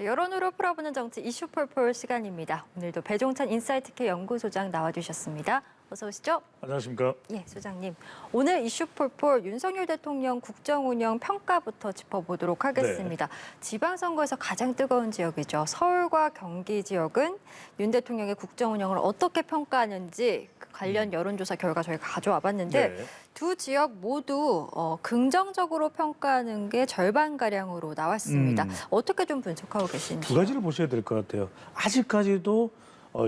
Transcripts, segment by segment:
네, 여론으로 풀어보는 정치 이슈 폴폴 시간입니다. 오늘도 배종찬 인사이트K 연구소장 나와주셨습니다. 어서 오시죠. 안녕하십니까. 예, 소장님. 오늘 이슈 폴폴 윤석열 대통령 국정운영 평가부터 짚어보도록 하겠습니다. 지방선거에서 가장 뜨거운 지역이죠. 서울과 경기 지역은 윤 대통령의 국정운영을 어떻게 평가하는지 그 관련 여론조사 결과 저희가 가져와 봤는데 네. 두 지역 모두 긍정적으로 평가하는 게 절반가량으로 나왔습니다. 어떻게 좀 분석하고 계신지. 두 가지를 보셔야 될 것 같아요. 아직까지도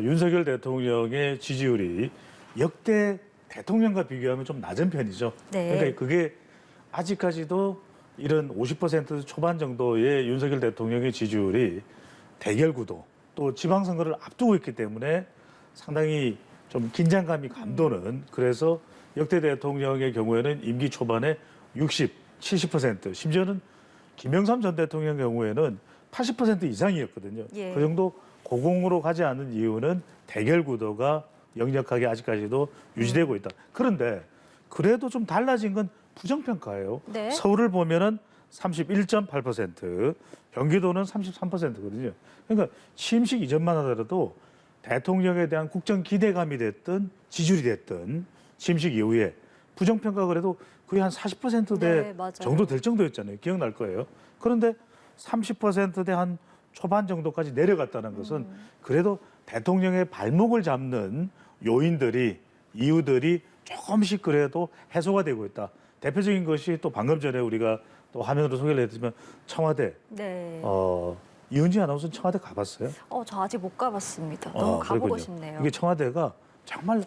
윤석열 대통령의 지지율이 역대 대통령과 비교하면 좀 낮은 편이죠. 네. 그러니까 그게 아직까지도 이런 50% 초반 정도의 윤석열 대통령의 지지율이 대결 구도 또 지방선거를 앞두고 있기 때문에 상당히 좀 긴장감이 감도는 그래서 역대 대통령의 경우에는 임기 초반에 60, 70% 심지어는 김영삼 전 대통령 경우에는 80% 이상이었거든요. 예. 그 정도 고공으로 가지 않은 이유는 대결 구도가 역력하게 아직까지도 유지되고 있다. 그런데 그래도 좀 달라진 건 부정평가예요. 네. 서울을 보면은 31.8%, 경기도는 33%거든요. 그러니까 취임식 이전만 하더라도 대통령에 대한 국정 기대감이 됐든 지지율이 됐든 취임식 이후에 부정평가 그래도 거의 한 40%대 네, 맞아요. 정도 될 정도였잖아요. 기억날 거예요. 그런데 30%대 한 초반 정도까지 내려갔다는 것은 그래도 대통령의 발목을 잡는 요인들이 이유들이 조금씩 그래도 해소가 되고 있다. 대표적인 것이 또 방금 전에 우리가 또 화면으로 소개를 해드리면 청와대. 네. 이은지 아나운서는 청와대 가봤어요? 저 아직 못 가봤습니다. 너무 가보고 그렇군요. 싶네요. 이게 청와대가 정말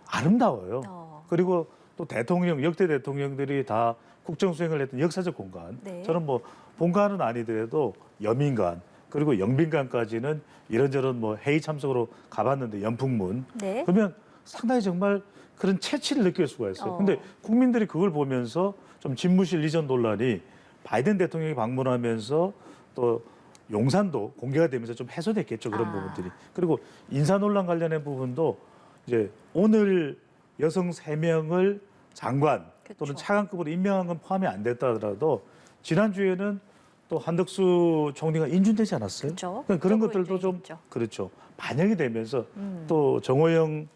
아름다워요. 그리고 또 대통령, 역대 대통령들이 다 국정수행을 했던 역사적 공간. 네. 저는 뭐 본관은 아니더라도 여민관 그리고 영빈관까지는 이런저런 뭐 회의 참석으로 가봤는데 연풍문. 네. 그러면 상당히 정말 그런 채취를 느낄 수가 있어요. 어. 근데 국민들이 그걸 보면서 좀 집무실 이전 논란이 바이든 대통령이 방문하면서 또 용산도 공개가 되면서 좀 해소됐겠죠. 그런 부분들이. 그리고 인사 논란 관련된 부분도 이제 오늘 여성 3명을 장관 또는 그쵸. 차관급으로 임명한 건 포함이 안 됐다 하더라도 지난주에는 또 한덕수 총리가 인준되지 않았어요? 그쵸. 그러니까 그런 국정부 것들도 좀 인준이겠죠. 그렇죠. 반영이 되면서 또 정호영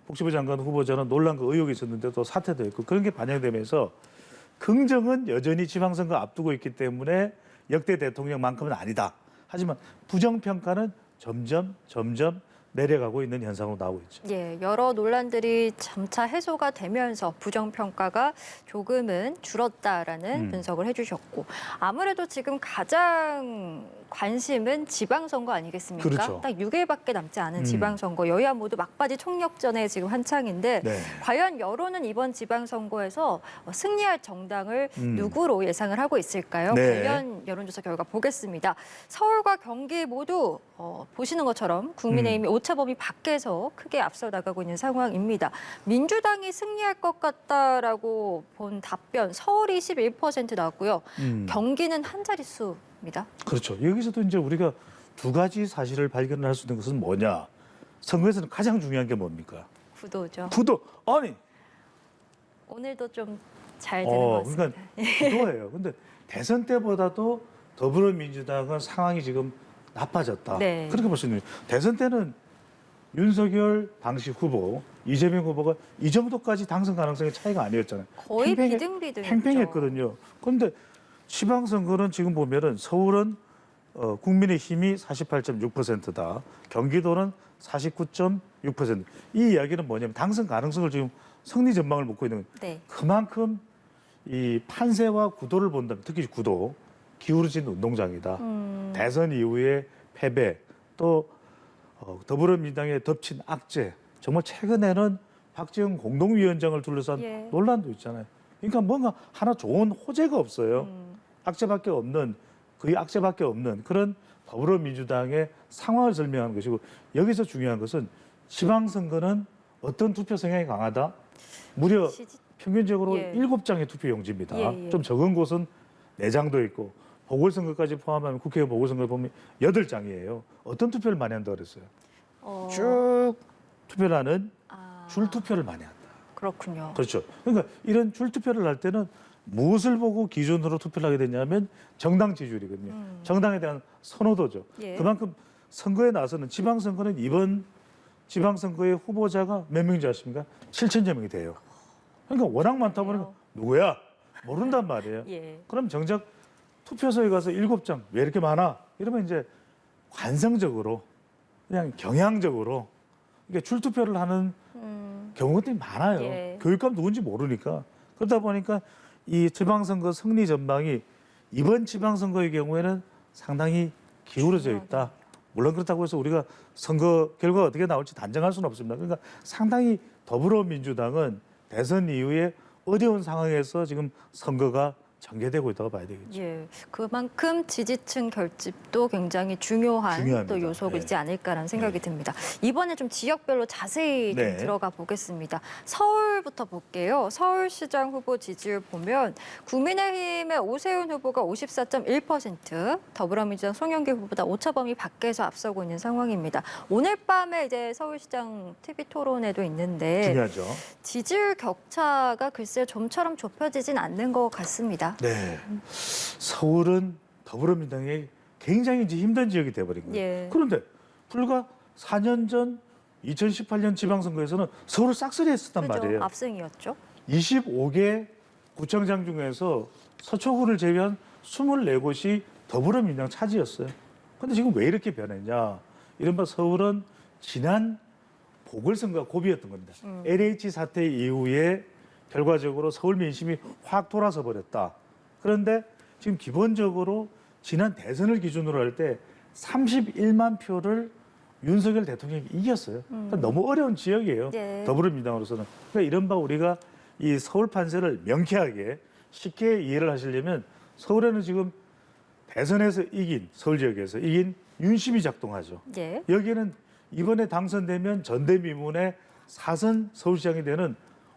복지부 장관 후보자는 논란과 의혹이 있었는데 또 사퇴도 했고 그런 게 반영되면서 긍정은 여전히 지방선거 앞두고 있기 때문에 역대 대통령만큼은 아니다. 하지만 부정평가는 점점 내려가고 있는 현상으로 나오고 있죠. 예, 여러 논란들이 점차 해소가 되면서 부정평가가 조금은 줄었다라는 분석을 해주셨고 아무래도 지금 가장 관심은 지방선거 아니겠습니까? 그렇죠. 딱 6일밖에 남지 않은 지방선거 여야 모두 막바지 총력전에 지금 한창인데 네. 과연 여론은 이번 지방선거에서 승리할 정당을 누구로 예상을 하고 있을까요? 네. 관련 여론조사 결과 보겠습니다. 서울과 경기 모두 보시는 것처럼 국민의힘이 오차범위 밖에서 크게 앞서 나가고 있는 상황입니다. 민주당이 승리할 것 같다라고 본 답변 서울이 21% 나왔고요. 경기는 한 자릿수입니다. 그렇죠. 여기서도 이제 우리가 두 가지 사실을 발견할 수 있는 것은 뭐냐. 선거에서는 가장 중요한 게 뭡니까? 구도죠. 구도. 아니. 오늘도 좀 잘 되는 것 같습니다. 그러니까 구도예요. 근데 대선 때보다도 더불어민주당은 상황이 지금 나빠졌다. 네. 그렇게 볼 수 있는 거예요. 대선 때는 윤석열 당시 후보, 이재명 후보가 이 정도까지 당선 가능성의 차이가 아니었잖아요. 거의 비등비등했죠. 팽팽했거든요. 그런데 지방선거는 지금 보면은 서울은 국민의힘이 48.6%다. 경기도는 49.6%. 이 이야기는 뭐냐면 당선 가능성을 지금 승리 전망을 묻고 있는 거예요. 네. 그만큼 이 판세와 구도를 본다면 특히 구도 기울어진 운동장이다. 대선 이후에 패배 또 더불어민주당의 덮친 악재 정말 최근에는 박지원 공동위원장을 둘러싼 예. 논란도 있잖아요. 그러니까 뭔가 하나 좋은 호재가 없어요. 악재밖에 없는 거의 악재밖에 없는 그런 더불어민주당의 상황을 설명하는 것이고 여기서 중요한 것은 지방선거는 어떤 투표 성향이 강하다? 무려 평균적으로 예. 7장의 투표용지입니다. 예. 좀 적은 곳은 4장도 있고 보궐선거까지 포함하면 국회의원 보궐선거 보면 8장이에요. 어떤 투표를 많이 한다고 그랬어요? 쭉 투표를 하는 줄 투표를 많이 한다. 그렇군요. 그렇죠. 그러니까 이런 줄 투표를 할 때는 무엇을 보고 기준으로 투표를 하게 되냐면 정당 지지율이거든요. 정당에 대한 선호도죠. 예. 그만큼 선거에 나서는 지방선거는 이번 지방선거의 후보자가 몇 명인지 아십니까? 7천여 명이 돼요. 그러니까 워낙 많다 보니까 누구야? 모른단 말이에요. 예. 그럼 정작 투표소에 가서 7장 왜 이렇게 많아? 이러면 이제 관성적으로 그냥 경향적으로 이게 줄투표를 하는 경우들이 많아요. 예. 교육감 누군지 모르니까. 그러다 보니까 이 지방선거 승리 전망이 이번 지방선거의 경우에는 상당히 기울어져 있다. 물론 그렇다고 해서 우리가 선거 결과가 어떻게 나올지 단정할 수는 없습니다. 그러니까 상당히 더불어민주당은 대선 이후에 어려운 상황에서 지금 선거가 전개되고 있다고 봐야 되겠죠. 예, 그만큼 지지층 결집도 굉장히 중요한 중요합니다. 또 요소이지 않을까라는 생각이 듭니다. 이번에 좀 지역별로 자세히 좀 네. 들어가 보겠습니다. 서울부터 볼게요. 서울시장 후보 지지율 보면 국민의힘의 오세훈 후보가 54.1%, 더불어민주당 송영길 후보보다 오차범위 밖에서 앞서고 있는 상황입니다. 오늘 밤에 이제 서울시장 TV 토론회도 있는데 중요하죠. 지지율 격차가 글쎄 좀처럼 좁혀지진 않는 것 같습니다. 네. 서울은 더불어민주당이 굉장히 이제 힘든 지역이 돼버린 거예요. 예. 그런데 불과 4년 전 2018년 지방선거에서는 서울을 싹쓸이 했었단 그죠? 말이에요. 압승이었죠. 25개 구청장 중에서 서초구를 제외한 24곳이 더불어민주당 차지였어요. 근데 지금 왜 이렇게 변했냐? 이른바 서울은 지난 보궐선거가 고비였던 겁니다. LH 사태 이후에 결과적으로 서울 민심이 확 돌아서 버렸다. 그런데 지금 기본적으로 지난 대선을 기준으로 할 때 31만 표를 윤석열 대통령이 이겼어요. 그러니까 너무 어려운 지역이에요. 네. 더불어민주당으로서는. 그러니까 이른바 우리가 이 서울 판세를 명쾌하게 쉽게 이해를 하시려면 서울에는 지금 대선에서 이긴 서울 지역에서 이긴 윤심이 작동하죠. 예. 여기에는 이번에 당선되면 전대미문의 4선 서울시장이 되는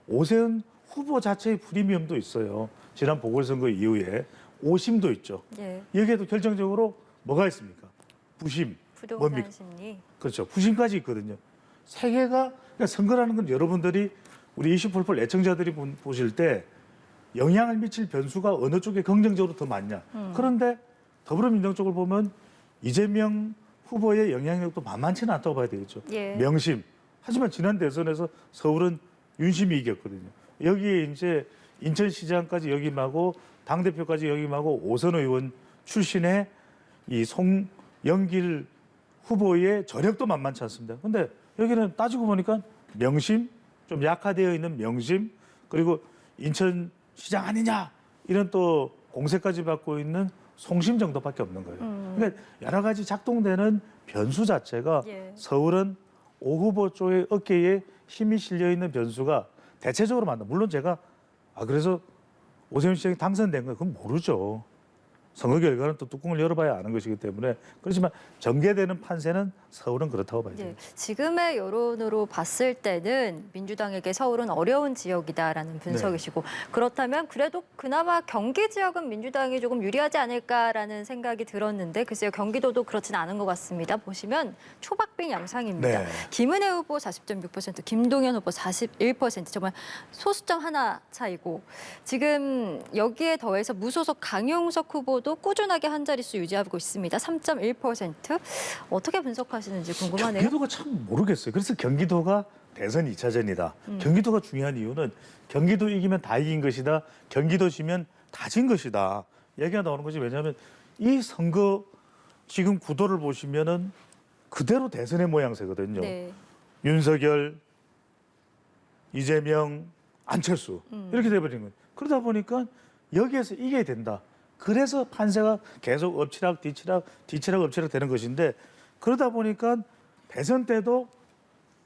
오세훈 후보 자체의 프리미엄도 있어요. 지난 보궐선거 이후에 오심도 있죠. 예. 여기에도 결정적으로 뭐가 있습니까? 부심. 부동산 뭡니까? 심리. 그렇죠. 부심까지 있거든요. 세 개가 그러니까 선거라는 건 여러분들이 우리 이슈폴폴 애청자들이 보실 때 영향을 미칠 변수가 어느 쪽에 긍정적으로 더 많냐. 그런데 더불어민주당 쪽을 보면 이재명 후보의 영향력도 만만치는 않다고 봐야 되겠죠. 예. 명심. 하지만 지난 대선에서 서울은 윤심이 이겼거든요. 여기에 이제 인천시장까지 역임하고 당대표까지 역임하고 오선 의원 출신의 이 송영길 후보의 저력도 만만치 않습니다. 근데 여기는 따지고 보니까 명심, 좀 약화되어 있는 명심, 그리고 인천시장 아니냐 이런 또 공세까지 받고 있는 송심 정도밖에 없는 거예요. 그러니까 여러 가지 작동되는 변수 자체가 예. 서울은 오 후보 쪽의 어깨에 힘이 실려 있는 변수가 대체적으로 많다. 물론 제가 그래서 오세훈 시장이 당선된 거 그건 모르죠. 선거 결과는 또 뚜껑을 열어봐야 아는 것이기 때문에 그렇지만 전개되는 판세는 서울은 그렇다고 봐야죠. 예. 지금의 여론으로 봤을 때는 민주당에게 서울은 어려운 지역이다라는 분석이시고 그렇다면 그래도 그나마 경기 지역은 민주당이 조금 유리하지 않을까라는 생각이 들었는데 글쎄요 경기도도 그렇진 않은 것 같습니다. 보시면 초박빙 양상입니다. 네. 김은혜 후보 40.6%, 김동연 후보 41% 정말 소수점 하나 차이고 지금 여기에 더해서 무소속 강용석 후보도 꾸준하게 한 자릿수 유지하고 있습니다. 3.1%. 어떻게 분석하시는지 궁금하네요. 경기도가 참 모르겠어요. 그래서 경기도가 대선 2차전이다. 경기도가 중요한 이유는 경기도 이기면 다 이긴 것이다. 경기도 지면 다 진 것이다. 얘기가 나오는 거지. 왜냐하면 이 선거 지금 구도를 보시면은 그대로 대선의 모양새거든요. 네. 윤석열, 이재명, 안철수 이렇게 돼버린 거예요. 그러다 보니까 여기에서 이겨야 된다. 그래서 판세가 계속 엎치락 뒤치락 엎치락 되는 것인데 그러다 보니까 대선 때도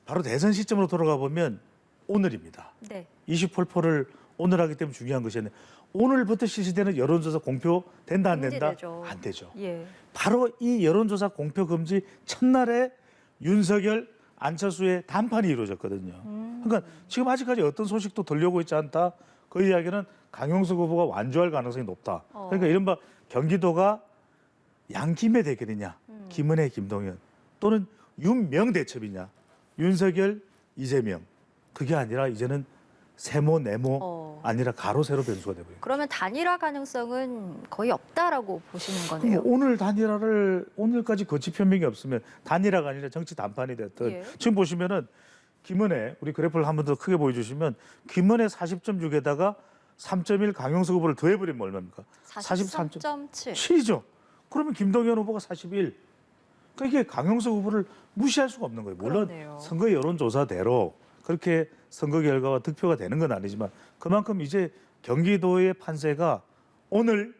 바로 대선 시점으로 돌아가 보면 오늘입니다. 네. 이슈폴폴을 오늘 하기 때문에 중요한 것이었는데 오늘부터 실시되는 여론조사 공표된다 안 된다? 금지되죠. 안 되죠. 예. 바로 이 여론조사 공표 금지 첫날에 윤석열, 안철수의 단판이 이루어졌거든요. 그러니까 지금 아직까지 어떤 소식도 들려오고 있지 않다. 그 이야기는 강용석 후보가 완주할 가능성이 높다. 그러니까 이른바 경기도가 양김의 대결이냐, 김은혜, 김동연 또는 윤명 대첩이냐, 윤석열, 이재명. 그게 아니라 이제는 세모, 네모 아니라 가로, 세로 변수가 되고요. 그러면 단일화 가능성은 거의 없다라고 보시는 거네요. 오늘 단일화를 오늘까지 거치 표명이 없으면 단일화가 아니라 정치 단판이 됐든 예. 지금 보시면은 김은혜 우리 그래프를 한 번 더 크게 보여주시면 김은혜 40.6에다가 3.1 강용석 후보를 더해버리면 얼마입니까? 43.7. 7이죠. 그러면 김동연 후보가 41. 그러니까 이게 강용석 후보를 무시할 수가 없는 거예요. 물론 그러네요. 선거 여론조사대로 그렇게 선거 결과가 득표가 되는 건 아니지만 그만큼 이제 경기도의 판세가 오늘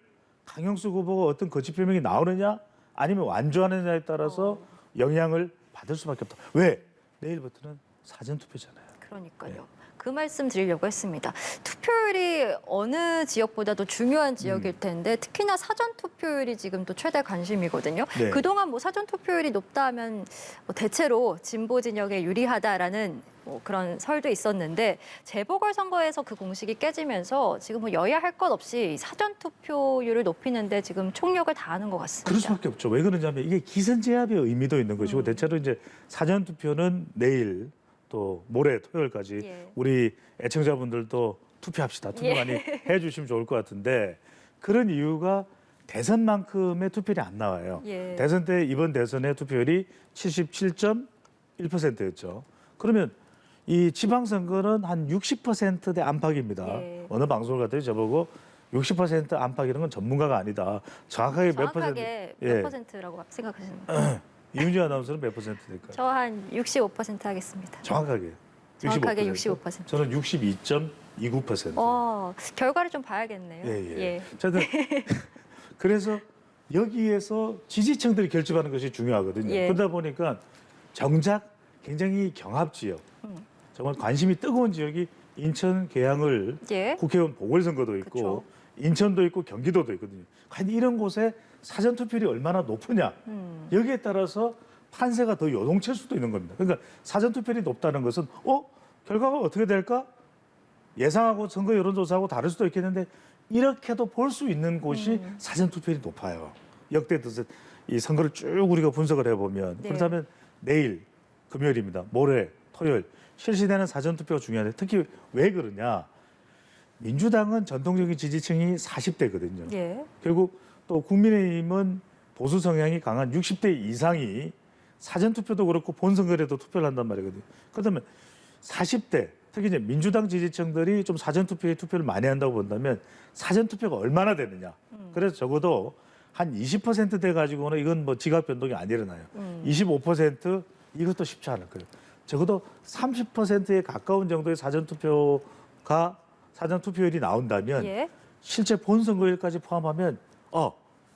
강용석 후보가 어떤 거취 표명이 나오느냐 아니면 완주하느냐에 따라서 영향을 받을 수밖에 없다. 왜? 내일부터는 사전투표잖아요. 그러니까요. 네. 그 말씀 드리려고 했습니다. 투표율이 어느 지역보다도 중요한 지역일 텐데 특히나 사전 투표율이 지금 또 최대 관심이거든요. 네. 그동안 뭐 사전 투표율이 높다 하면 뭐 대체로 진보 진영에 유리하다라는 뭐 그런 설도 있었는데 재보궐 선거에서 그 공식이 깨지면서 지금 뭐 여야 할 것 없이 사전 투표율을 높이는데 지금 총력을 다하는 것 같습니다. 그럴 수밖에 없죠. 왜 그러냐면 이게 기선제압의 의미도 있는 것이고 대체로 이제 사전투표는 내일 또 모레 토요일까지 예. 우리 애청자분들도 투표합시다. 투표 예. 많이 해주시면 좋을 것 같은데 그런 이유가 대선만큼의 투표율이 안 나와요. 예. 대선 때 이번 대선의 투표율이 77.1%였죠. 그러면 이 지방선거는 한 60%대 안팎입니다. 예. 어느 방송을 갔더니 저보고 60% 안팎이라는 건 전문가가 아니다. 정확하게 몇 퍼센트? 정확하게 몇 예. 퍼센트라고 생각하시는 거예요? 이윤주 아나운서는 몇 퍼센트 될까요? 저 한 65% 하겠습니다. 정확하게. 정확하게 65%. 65%. 저는 62.29%. 결과를 좀 봐야겠네요. 예. 저는 그래서 여기에서 지지층들이 결집하는 것이 중요하거든요. 예. 그러다 보니까 정작 굉장히 경합 지역, 정말 관심이 뜨거운 지역이 인천, 계양을 예. 국회의원 보궐선거도 있고 그쵸. 인천도 있고 경기도도 있거든요. 과연 이런 곳에 사전투표율이 얼마나 높으냐 여기에 따라서 판세가 더 요동칠 수도 있는 겁니다. 그러니까 사전투표율이 높다는 것은 결과가 어떻게 될까? 예상하고 선거 여론조사하고 다를 수도 있겠는데 이렇게도 볼 수 있는 곳이 사전투표율이 높아요. 역대 이 선거를 쭉 우리가 분석을 해보면 네. 그렇다면 내일 금요일입니다. 모레 토요일 실시되는 사전투표가 중요한데 특히 왜 그러냐? 민주당은 전통적인 지지층이 40대거든요. 예. 결국 또 국민의힘은 보수 성향이 강한 60대 이상이 사전투표도 그렇고 본선거에도 투표를 한단 말이거든요. 그렇다면 40대 특히 이제 민주당 지지층들이 좀 사전투표에 투표를 많이 한다고 본다면 사전투표가 얼마나 되느냐. 그래서 적어도 한 20% 가지고는 이건 뭐 지각 변동이 안 일어나요. 25% 이것도 쉽지 않을 거예요. 적어도 30%에 가까운 정도의 사전투표율이 나온다면 예. 실제 본선거일까지 포함하면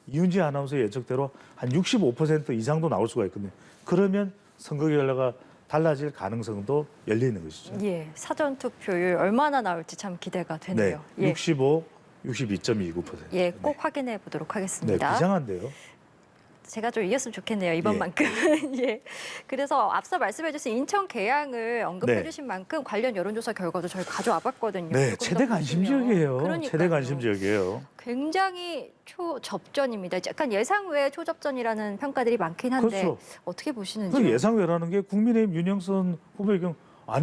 이윤지 아나운서의 예측대로 한 65% 이상도 나올 수가 있거든요. 그러면 선거 결과가 달라질 가능성도 열리는 것이죠. 예. 사전 투표율 얼마나 나올지 참 기대가 되네요. 네, 예. 65, 62.29%. 예, 꼭 확인해 보도록 네, 하겠습니다. 비장한데요. 제가 좀 이겼으면 좋겠네요, 이번만큼. 예. 그래서 앞서 말씀해 주신 인천 계양을 언급해 네. 주신 만큼 관련 여론조사 결과도 저희 가져와 봤거든요. 네, 조금 최대 더 관심 보시면. 지역이에요. 그러니까요. 최대 관심 지역이에요. 굉장히 초접전입니다. 약간 예상 외의 초접전이라는 평가들이 많긴 한데 그렇죠. 어떻게 보시는지. 그 예상외라는 게 국민의힘 윤영선 후보의 경우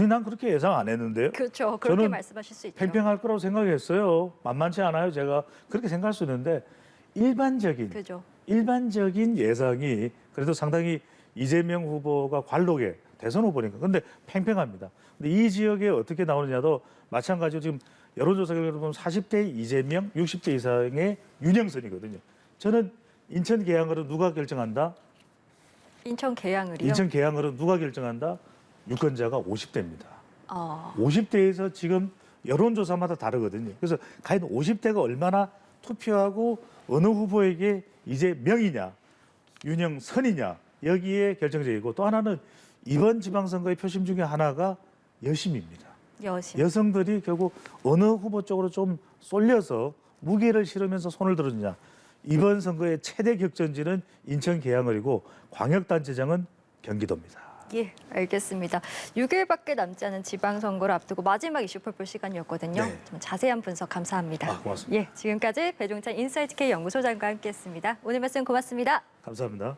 난 그렇게 예상 안 했는데요. 그렇죠. 그렇게 저는 말씀하실 수 있죠. 팽팽할 거라고 생각했어요. 만만치 않아요. 제가 그렇게 생각할 수 있는데 그죠. 일반적인 예상이 그래도 상당히 이재명 후보가 관록의 대선 후보니까. 근데 팽팽합니다. 근데 이 지역에 어떻게 나오느냐도 마찬가지로 지금 여론조사 결과를 보면 40대 이재명, 60대 이상의 윤영선이거든요. 저는 인천 계양으로 누가 결정한다? 인천 계양을요. 인천 계양으로 누가 결정한다? 유권자가 50대입니다. 50대에서 지금 여론조사마다 다르거든요. 그래서 과연 50대가 얼마나 투표하고 어느 후보에게 이제 명이냐, 윤영선이냐 여기에 결정적이고 또 하나는 이번 지방선거의 표심 중에 하나가 여심입니다. 여심. 여성들이 결국 어느 후보 쪽으로 좀 쏠려서 무게를 실으면서 손을 들었느냐. 이번 선거의 최대 격전지는 인천 계양을이고 광역단체장은 경기도입니다. 예, 알겠습니다. 6일밖에 남지 않은 지방선거를 앞두고 마지막 이슈 풀 시간이었거든요. 네. 좀 자세한 분석 감사합니다. 고맙습니다. 예, 지금까지 배종찬 인사이트K 연구소장과 함께했습니다. 오늘 말씀 고맙습니다. 감사합니다.